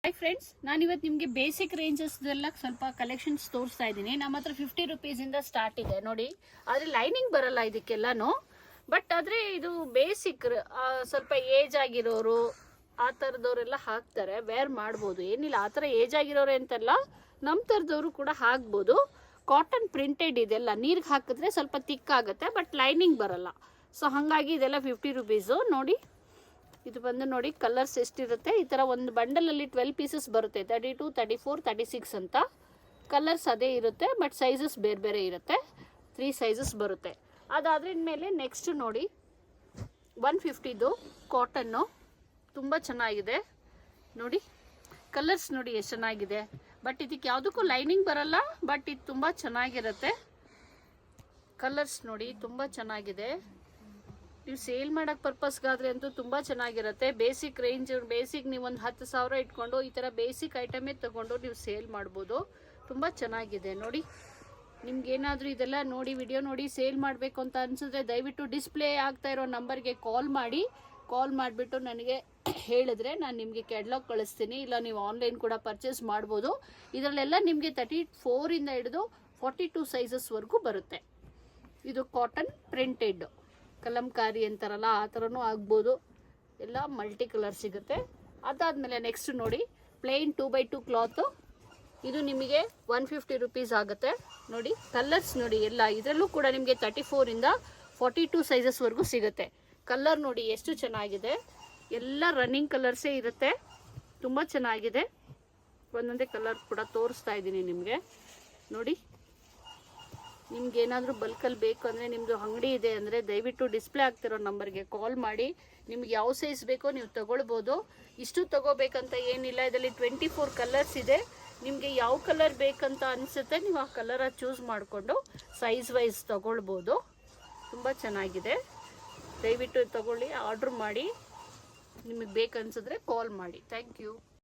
Hi friends, ನಾನಿವತ್ತು ನಿಮಗೆ basic ರೇಂಜಸ್ದೆಲ್ಲ ಸ್ವಲ್ಪ ಕಲೆಕ್ಷನ್ಸ್ ತೋರಿಸ್ತಾ ಇದ್ದೀನಿ. ನಮ್ಮ ಹತ್ರ 50 ರುಪೀಸಿಂದ ಸ್ಟಾರ್ಟ್ ಇದೆ ನೋಡಿ. ಆದರೆ ಲೈನಿಂಗ್ ಬರಲ್ಲ ಇದಕ್ಕೆಲ್ಲನೂ. ಬಟ್ ಆದರೆ ಇದು ಬೇಸಿಕ್, ಸ್ವಲ್ಪ ಏಜ್ ಆಗಿರೋರು ಆ ಥರದವರೆಲ್ಲ ಹಾಕ್ತಾರೆ, ವೇರ್ ಮಾಡ್ಬೋದು. ಏನಿಲ್ಲ, ಆ ಥರ ಏಜ್ ಆಗಿರೋರು ಅಂತಲ್ಲ, ನಮ್ಮ ಥರದವರು ಕೂಡ ಹಾಕ್ಬೋದು. ಕಾಟನ್ ಪ್ರಿಂಟೆಡ್ ಇದೆಲ್ಲ, ನೀರಿಗೆ ಹಾಕಿದ್ರೆ ಸ್ವಲ್ಪ ತಿಕ್ಕಾಗುತ್ತೆ, ಬಟ್ ಲೈನಿಂಗ್ ಬರಲ್ಲ. ಸೊ ಹಾಗಾಗಿ ಇದೆಲ್ಲ 50 ರುಪೀಸು ನೋಡಿ. ಇದು ಬಂದು ನೋಡಿ ಕಲರ್ಸ್ ಎಷ್ಟಿರುತ್ತೆ. ಈ ಥರ ಒಂದು ಬಂಡಲಲ್ಲಿ 12 ಪೀಸಸ್ ಬರುತ್ತೆ. 32, 34, 36 ಅಂತ ಕಲರ್ಸ್ ಅದೇ ಇರುತ್ತೆ, ಬಟ್ ಸೈಜಸ್ ಬೇರೆ ಬೇರೆ ಇರುತ್ತೆ. 3 ಸೈಜಸ್ ಬರುತ್ತೆ. ಅದಾದ್ರ ಮೇಲೆ ನೆಕ್ಸ್ಟ್ ನೋಡಿ 150ದು ಕಾಟನ್ನು, ತುಂಬ ಚೆನ್ನಾಗಿದೆ ನೋಡಿ. ಕಲರ್ಸ್ ನೋಡಿ ಎಷ್ಟು ಚೆನ್ನಾಗಿದೆ. ಬಟ್ ಇದಕ್ಕೆ ಯಾವುದಕ್ಕೂ ಲೈನಿಂಗ್ ಬರಲ್ಲ, ಬಟ್ ಇದು ತುಂಬ ಚೆನ್ನಾಗಿರುತ್ತೆ. ಕಲರ್ಸ್ ನೋಡಿ ತುಂಬ ಚೆನ್ನಾಗಿದೆ. ನೀವು ಸೇಲ್ ಮಾಡೋಕ್ಕೆ ಪರ್ಪಸ್ಗಾದರೆ ಅಂತೂ ತುಂಬ ಚೆನ್ನಾಗಿರುತ್ತೆ. ಬೇಸಿಕ್ ರೇಂಜ್, ಬೇಸಿಕ್ ನೀವು ಒಂದು 10,000 ಇಟ್ಕೊಂಡು ಈ ಥರ ಬೇಸಿಕ್ ಐಟಮೇ ತೊಗೊಂಡು ನೀವು ಸೇಲ್ ಮಾಡ್ಬೋದು. ತುಂಬ ಚೆನ್ನಾಗಿದೆ ನೋಡಿ. ನಿಮ್ಗೇನಾದರೂ ಇದೆಲ್ಲ ನೋಡಿ, ವಿಡಿಯೋ ನೋಡಿ ಸೇಲ್ ಮಾಡಬೇಕು ಅಂತ ಅನಿಸಿದ್ರೆ ದಯವಿಟ್ಟು ಡಿಸ್ಪ್ಲೇ ಆಗ್ತಾ ಇರೋ ನಂಬರ್ಗೆ ಕಾಲ್ ಮಾಡಿಬಿಟ್ಟು ನನಗೆ ಹೇಳಿದ್ರೆ ನಾನು ನಿಮಗೆ ಕ್ಯಾಟ್ಲಾಗ್ ಕಳಿಸ್ತೀನಿ. ಇಲ್ಲ ನೀವು ಆನ್ಲೈನ್ ಕೂಡ ಪರ್ಚೇಸ್ ಮಾಡ್ಬೋದು. ಇದರಲ್ಲೆಲ್ಲ ನಿಮಗೆ 34ಇಂದ ಹಿಡಿದು 42 ಸೈಜಸ್ವರೆಗೂ ಬರುತ್ತೆ. ಇದು ಕಾಟನ್ ಪ್ರಿಂಟೆಡ್ ಕಲಂಕಾರಿ ಅಂತಾರಲ್ಲ, ಆ ಥರನೂ ಆಗ್ಬೋದು. ಎಲ್ಲ ಮಲ್ಟಿ ಕಲರ್ ಸಿಗುತ್ತೆ. ಅದಾದಮೇಲೆ ನೆಕ್ಸ್ಟ್ ನೋಡಿ ಪ್ಲೇನ್ 2x2 ಕ್ಲಾತು. ಇದು ನಿಮಗೆ 150 ರುಪೀಸ್ ಆಗುತ್ತೆ ನೋಡಿ. ಕಲರ್ಸ್ ನೋಡಿ ಎಲ್ಲ, ಇದರಲ್ಲೂ ಕೂಡ ನಿಮಗೆ 34ಇಂದ 42 ಸೈಜಸ್ವರೆಗೂ ಸಿಗುತ್ತೆ. ಕಲರ್ ನೋಡಿ ಎಷ್ಟು ಚೆನ್ನಾಗಿದೆ. ಎಲ್ಲ ರನ್ನಿಂಗ್ ಕಲರ್ಸೇ ಇರುತ್ತೆ. ತುಂಬ ಚೆನ್ನಾಗಿದೆ. ಒಂದೊಂದೇ ಕಲರ್ ಕೂಡ ತೋರಿಸ್ತಾ ಇದ್ದೀನಿ ನಿಮಗೆ ನೋಡಿ. ನಿಮ್ಗೆ ಏನಾದರೂ ಬಲ್ಕಲ್ಲಿ ಬೇಕು ಅಂದರೆ, ನಿಮ್ಮದು ಅಂಗಡಿ ಇದೆ ಅಂದರೆ ದಯವಿಟ್ಟು ಡಿಸ್ಪ್ಲೇ ಆಗ್ತಿರೋ ನಂಬರ್ಗೆ ಕಾಲ್ ಮಾಡಿ. ನಿಮ್ಗೆ ಯಾವ ಸೈಜ್ ಬೇಕೋ ನೀವು ತೊಗೊಳ್ಬೋದು. ಇಷ್ಟು ತೊಗೋಬೇಕಂತ ಏನಿಲ್ಲ. ಇದರಲ್ಲಿ 24 ಕಲರ್ಸ್ ಇದೆ. ನಿಮಗೆ ಯಾವ ಕಲರ್ ಬೇಕಂತ ಅನಿಸುತ್ತೆ ನೀವು ಆ ಕಲರ ಚೂಸ್ ಮಾಡಿಕೊಂಡು ಸೈಜ್ ವೈಸ್ ತೊಗೊಳ್ಬೋದು. ತುಂಬ ಚೆನ್ನಾಗಿದೆ. ದಯವಿಟ್ಟು ತೊಗೊಳ್ಳಿ, ಆರ್ಡ್ರ್ ಮಾಡಿ. ನಿಮಗೆ ಬೇಕನ್ಸಿದ್ರೆ ಕಾಲ್ ಮಾಡಿ. Thank you.